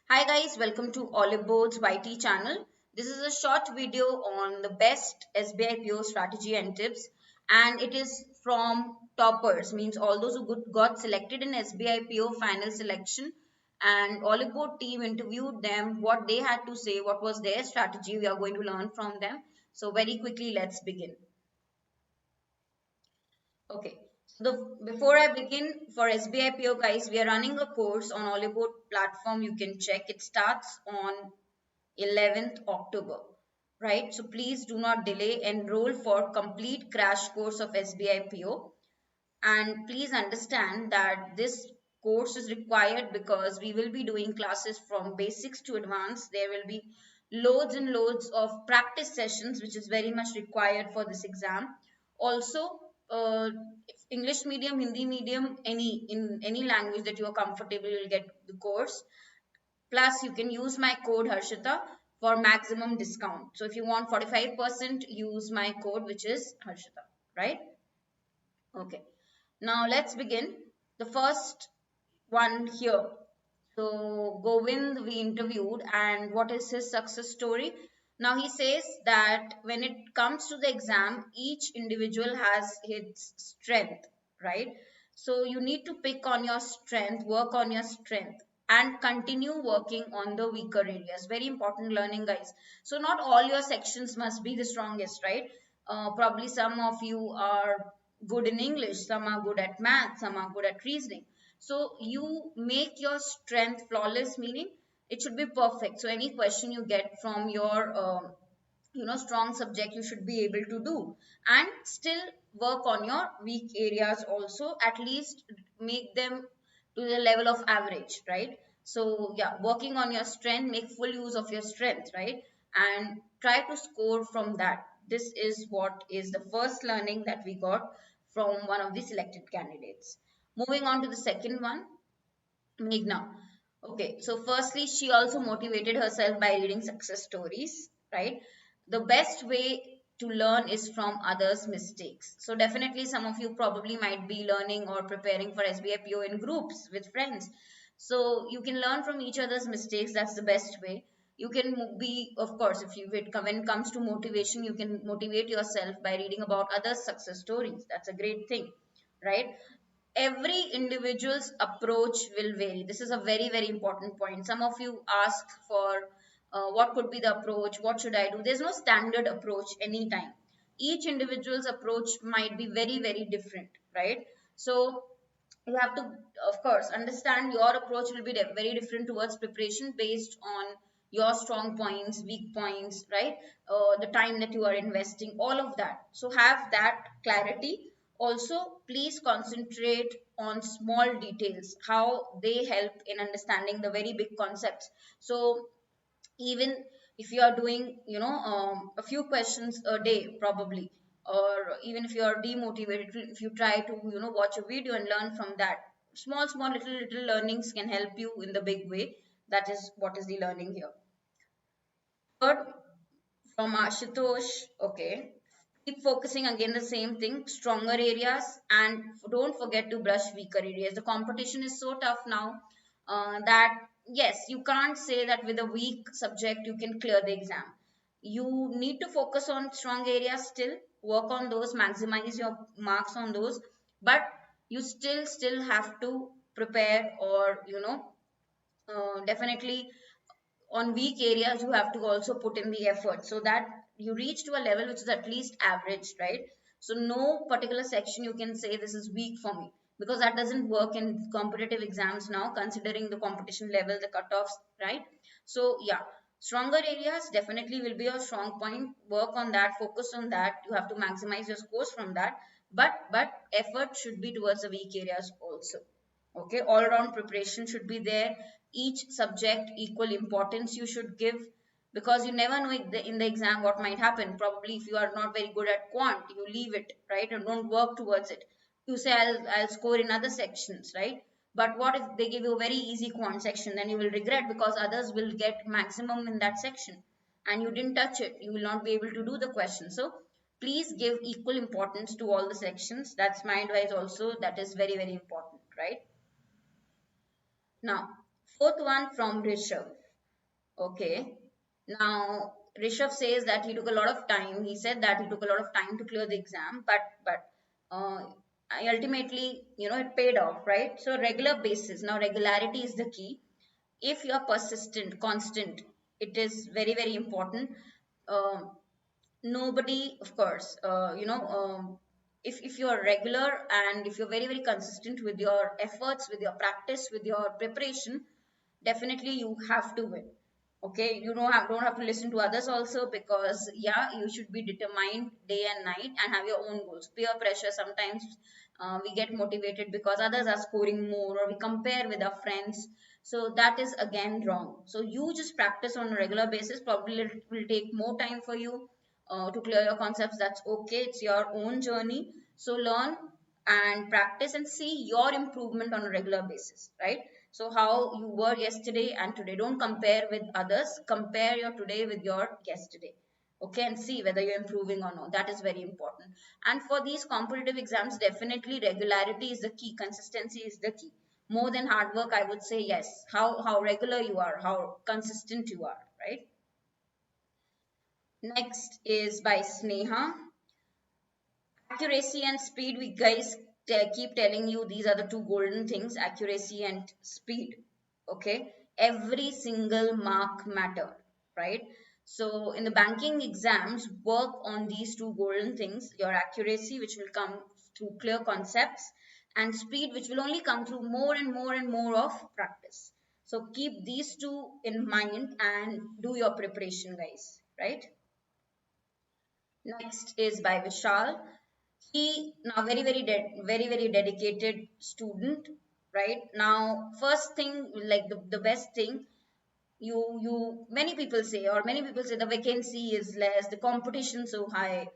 Hi guys, welcome to Olive Board's YT channel. This is a short video on the best SBI PO strategy and tips, and it is from toppers, means all those who got selected in SBI PO final selection, and Olive Board team interviewed them, what they had to say, what was their strategy. We are going to learn from them. So very quickly, let's begin. Okay. Before I begin, for SBI PO guys, we are running a course on Olive Board platform. You can check. It starts on 11th October, right? So please do not delay. Enroll for complete crash course of SBI PO. And please understand that this course is required because we will be doing classes from basics to advanced. There will be loads and loads of practice sessions, which is very much required for this exam. Also, English medium, Hindi medium, in any language that you are comfortable, you'll get the course. Plus, you can use my code Harshita for maximum discount. So if you want 45%, use my code, which is Harshita, right? Okay. Now let's begin. The first one here. So Govind we interviewed, and what is his success story? Now he says that when it comes to the exam, each individual has its strength, right? So you need to pick on your strength, work on your strength, and continue working on the weaker areas. Very important learning, guys. So not all your sections must be the strongest, right? Probably some of you are good in English, some are good at math, some are good at reasoning. So you make your strength flawless, meaning it should be perfect. So any question you get from your strong subject, you should be able to do, and still work on your weak areas also. At least make them to the level of average, right? So yeah, working on your strength, make full use of your strength, right? And try to score from that. This is what is the first learning that we got from one of the selected candidates. Moving on to the second one, Meghna. Okay, so firstly, she also motivated herself by reading success stories, right? The best way to learn is from others' mistakes. So definitely some of you probably might be learning or preparing for SBI PO in groups with friends. So you can learn from each other's mistakes. That's the best way. You can be, of course, when it comes to motivation, you can motivate yourself by reading about others' success stories. That's a great thing, right? Every individual's approach will vary. This is a very, very important point. Some of you asked for what could be the approach, what should I do. There's no standard approach anytime. Each individual's approach might be very, very different, right? So you have to, of course, understand your approach will be very different towards preparation based on your strong points, weak points, right? The time that you are investing, all of that. So have that clarity. Also, please concentrate on small details, how they help in understanding the very big concepts. So even if you are doing a few questions a day probably, or even if you are demotivated, if you try to watch a video and learn from that, small little learnings can help you in the big way. That is what is the learning here. Third, from Ashutosh. Okay, keep focusing, again the same thing, stronger areas, and don't forget to brush weaker areas. The competition is so tough now, that yes, you can't say that with a weak subject you can clear the exam. You need to focus on strong areas still, work on those, maximize your marks on those, but you still have to prepare, or definitely on weak areas you have to also put in the effort, so that you reach to a level which is at least average, right? So no particular section you can say this is weak for me, because that doesn't work in competitive exams now, considering the competition level, the cutoffs, right? So yeah, stronger areas definitely will be your strong point. Work on that, focus on that. You have to maximize your scores from that, but effort should be towards the weak areas also. Okay, all around preparation should be there. Each subject equal importance you should give, because you never know in the exam what might happen. Probably if you are not very good at quant, you leave it, right, and don't work towards it. You say I'll score in other sections, right? But what if they give you a very easy quant section? Then you will regret, because others will get maximum in that section and you didn't touch it. You will not be able to do the question. So please give equal importance to all the sections. That's mind wise also, that is very, very important, right? Now, Fourth one from Rishabh. Okay. Now, Rishabh says that he took a lot of time. He said that he took a lot of time to clear the exam, but uh, ultimately, it paid off, right? So regular basis. Now, regularity is the key. If you are persistent, constant, it is very, very important. Um, Nobody, of course, if you're regular and if you're very, very consistent with your efforts, with your practice, with your preparation, definitely you have to win. Okay, you don't have to listen to others also, because yeah, you should be determined day and night and have your own goals. Peer pressure sometimes, we get motivated because others are scoring more, or we compare with our friends. So that is again wrong. So you just practice on a regular basis. Probably it will take more time for you to clear your concepts. That's okay, it's your own journey. So learn and practice and see your improvement on a regular basis, right? So how you were yesterday and today, don't compare with others, compare your today with your yesterday. Okay, and see whether you're improving or not. That is very important. And for these competitive exams, definitely regularity is the key, consistency is the key. More than hard work, I would say. Yes, how regular you are, how consistent you are, right? Next is by Sneha. Accuracy and speed, we guys keep telling you these are the two golden things, accuracy and speed. Okay, every single mark matter, right? So in the banking exams, work on these two golden things, your accuracy, which will come through clear concepts, and speed, which will only come through more and more and more of practice. So keep these two in mind and do your preparation, guys, right? Next is by Vishal. He now very, very very, very dedicated student. Right now, first thing, like the best thing, you many people say, or many people say the vacancy is less, the competition so high,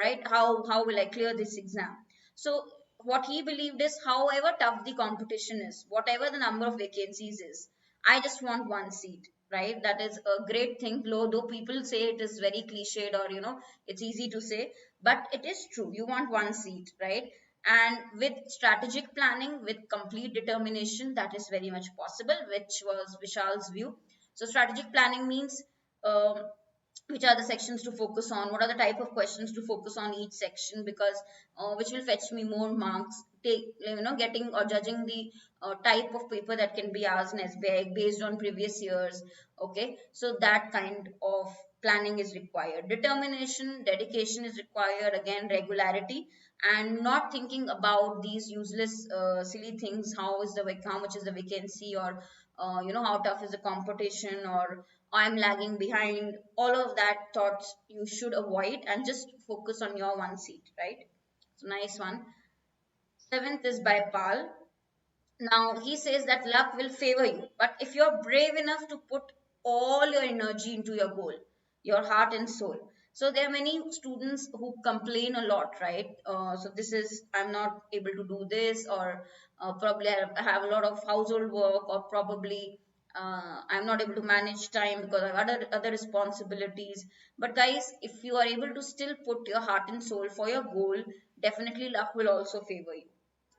right? How will I clear this exam? So what he believed is, however tough the competition is, whatever the number of vacancies is, I just want one seat, right? That is a great thing. Though people say it is very cliched, or it's easy to say, but it is true. You want one seat, right? And with strategic planning, with complete determination, that is very much possible, which was Vishal's view. So strategic planning means, um, which are the sections to focus on, what are the type of questions to focus on each section, because which will fetch me more marks, take getting or judging the type of paper that can be asked in SBI based on previous years. Okay, so that kind of planning is required, determination, dedication is required, again regularity, and not thinking about these useless silly things, how much is the vacancy, or how tough is the competition, or I'm lagging behind. All of that thoughts you should avoid and just focus on your one seat, right? So nice one. Seventh is by Pal. Now he says that luck will favor you, but if you're brave enough to put all your energy into your goal, your heart and soul. So there are many students who complain a lot, right? So this is, I'm not able to do this, or probably I have a lot of household work, or probably I'm not able to manage time because I have other responsibilities. But guys, if you are able to still put your heart and soul for your goal, definitely luck will also favor you.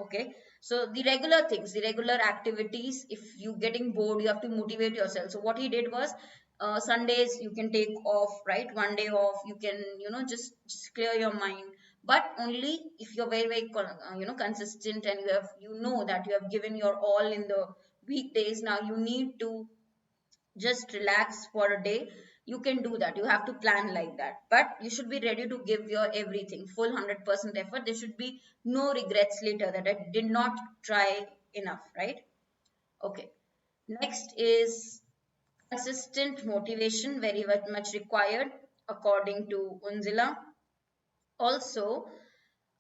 Okay, so the regular things, the regular activities, if you getting bored, you have to motivate yourself. So what he did was, Sundays you can take off, right? One day off, you can just clear your mind, but only if you're very, very consistent, and you know that you have given your all in the weekdays. Now you need to just relax for a day. You can do that, you have to plan like that, but you should be ready to give your everything, full 100% effort. There should be no regrets later that I did not try enough, right? Okay, next is consistent motivation, very much required according to Unzila. Also,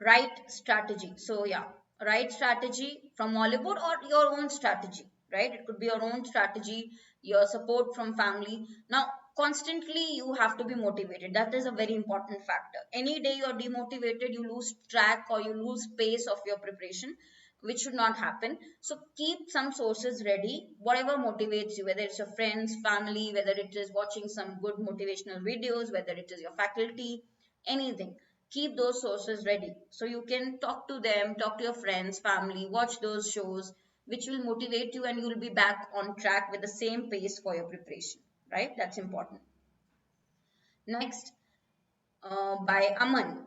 right strategy. So yeah, right strategy from Hollywood, or your own strategy, right? It could be your own strategy, your support from family. Now constantly you have to be motivated. That is a very important factor. Any day you're demotivated, you lose track or you lose pace of your preparation, which should not happen. So keep some sources ready, whatever motivates you, whether it's your friends, family, whether it is watching some good motivational videos, whether it is your faculty, anything. Keep those sources ready so you can talk to them, talk to your friends, family, watch those shows, which will motivate you, and you will be back on track with the same pace for your preparation, right? That's important. Next, by Aman.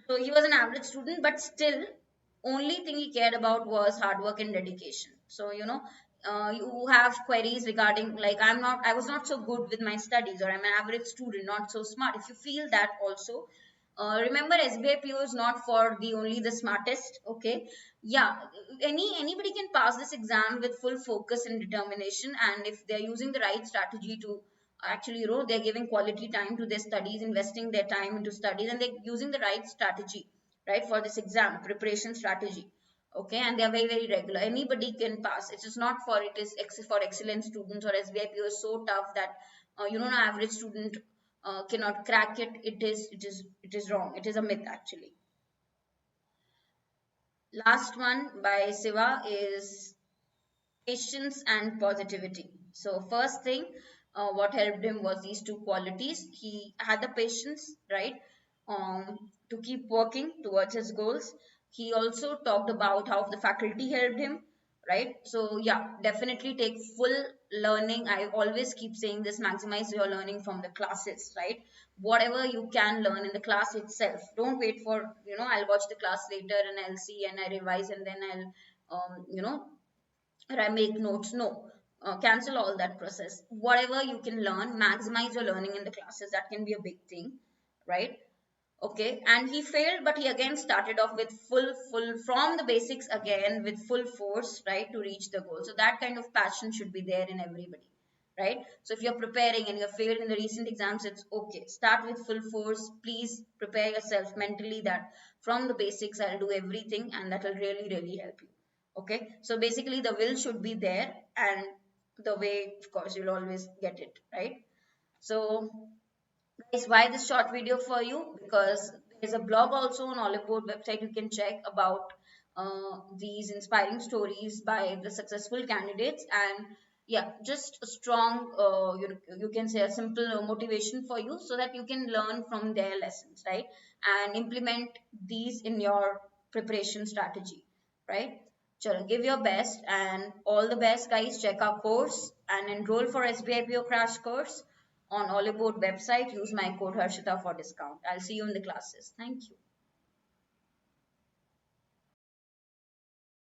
So he was an average student, but still, only thing he cared about was hard work and dedication. So you have queries regarding like I was not so good with my studies, or I'm an average student, not so smart. If you feel that also, remember SBI PO is not for the only the smartest. Okay, yeah, anybody can pass this exam with full focus and determination, and if they're using the right strategy to actually they're giving quality time to their studies, investing their time into studies, and they're using the right strategy, right, for this exam preparation strategy. Okay, and they are very very regular, anybody can pass. It is not for it is for excellent students, or SBI PO is so tough that an average student cannot crack it. It is wrong, it is a myth actually. Last one by Siva is patience and positivity. So first thing, what helped him was these two qualities. He had the patience, right, to keep working towards his goals. He also talked about how the faculty helped him, right? So yeah, definitely take full learning. I always keep saying this: maximize your learning from the classes, right? Whatever you can learn in the class itself. Don't wait for I'll watch the class later and I'll see and I revise and then I'll or I make notes. No, cancel all that process. Whatever you can learn, maximize your learning in the classes. That can be a big thing, right? Okay, and he failed, but he again started off with full from the basics again with full force, right, to reach the goal. So that kind of passion should be there in everybody, right? So if you're preparing and you have failed in the recent exams, it's okay. Start with full force. Please prepare yourself mentally that from the basics I'll do everything, and that will really really help you. Okay, so basically the will should be there, and the way, of course, you'll always get it, right? So guys, why this short video for you? Because there's a blog also on Oliport website you can check about these inspiring stories by the successful candidates, and yeah, just a strong you can say a simple motivation for you, so that you can learn from their lessons, right, and implement these in your preparation strategy, right? Chalo, give your best, and all the best, guys. Check our course and enroll for SBI PO crash course on Oliport website. Use my code Harshita for discount. I'll see you in the classes. Thank you.